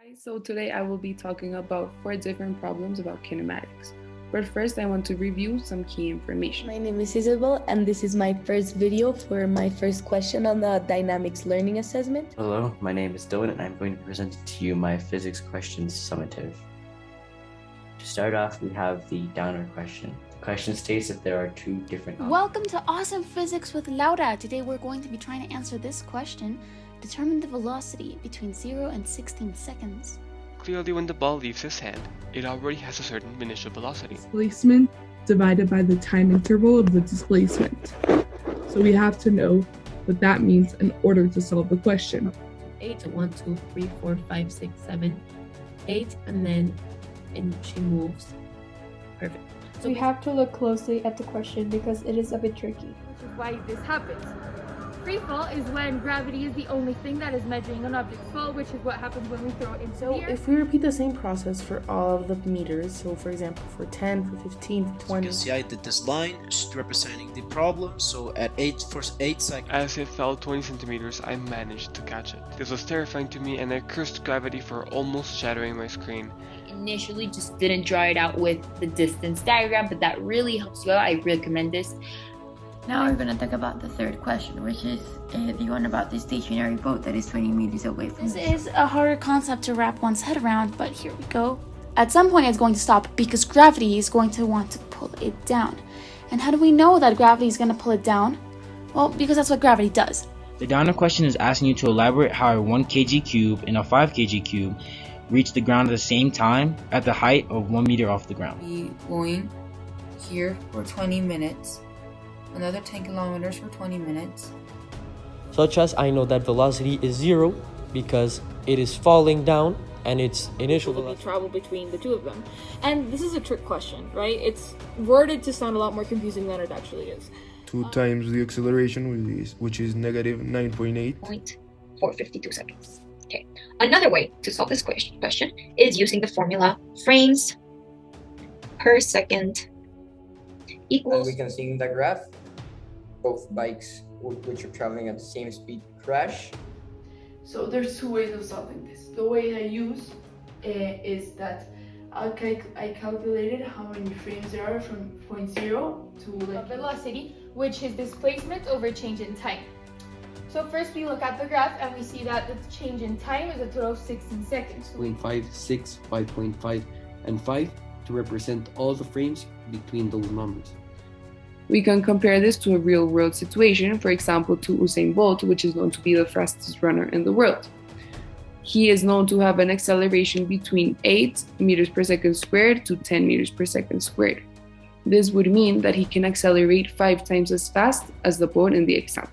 Hi, so today I will be talking about 4 different problems about kinematics. But first, I want to review some key information. My name is Isabel, and this is my first video for my first question on the dynamics learning assessment. Hello, my name is Dylan, and I'm going to be presenting to you my physics questions summative. To start off, we have the downer question. The question states that there are 2 different objects. Welcome to Awesome Physics with Laura. Today we're going to be trying to answer this question. Determine the velocity between 0 and 16 seconds. Clearly, when the ball leaves his hand, it already has a certain initial velocity. Displacement divided by the time interval of the displacement. So we have to know what that means in order to solve the question. 8, 1, 2, 3, 4, 5, 6, 7, 8, and she moves. Perfect. So we have to look closely at the question because it is a bit tricky. Which is why this happens. Free fall is when gravity is the only thing that is measuring an object's fall, which is what happens when we throw it into the air. If we repeat the same process for all of the meters, so for example for 10, for 15, for 20. So you can see I did this line representing the problem, so at 8 seconds. As it fell 20 centimeters, I managed to catch it. This was terrifying to me, and I cursed gravity for almost shattering my screen. Initially just didn't draw it out with the distance diagram, but that really helps you out. I recommend this. Now we're going to talk about the third question, which is the one about the stationary boat that is 20 meters away from us. This is a harder concept to wrap one's head around, but here we go. At some point it's going to stop because gravity is going to want to pull it down. And how do we know that gravity is going to pull it down? Well, because that's what gravity does. The downer question is asking you to elaborate how a 1 kg cube and a 5 kg cube reach the ground at the same time at the height of 1 meter off the ground. Be going here for 20 minutes. Another 10 kilometers for 20 minutes. Such as I know that velocity is 0 because it is falling down and its initial velocity. Travel between the two of them. And this is a trick question, right? It's worded to sound a lot more confusing than it actually is. 2 times the acceleration, which is negative 9.8. For 52 seconds. Okay. Another way to solve this question is using the formula frames per second equals. And we can see in the graph both bikes which are traveling at the same speed crash. So there's 2 ways of solving this. The way I use is that I calculated how many frames there are from point 0 to velocity, which is displacement over change in time. So first we look at the graph and we see that the change in time is a total of 16 seconds. 0.5, 6, 5.5, and 5 to represent all the frames between those numbers. We can compare this to a real-world situation, for example to Usain Bolt, which is known to be the fastest runner in the world. He is known to have an acceleration between 8 meters per second squared to 10 meters per second squared. This would mean that he can accelerate 5 times as fast as the boat in the example.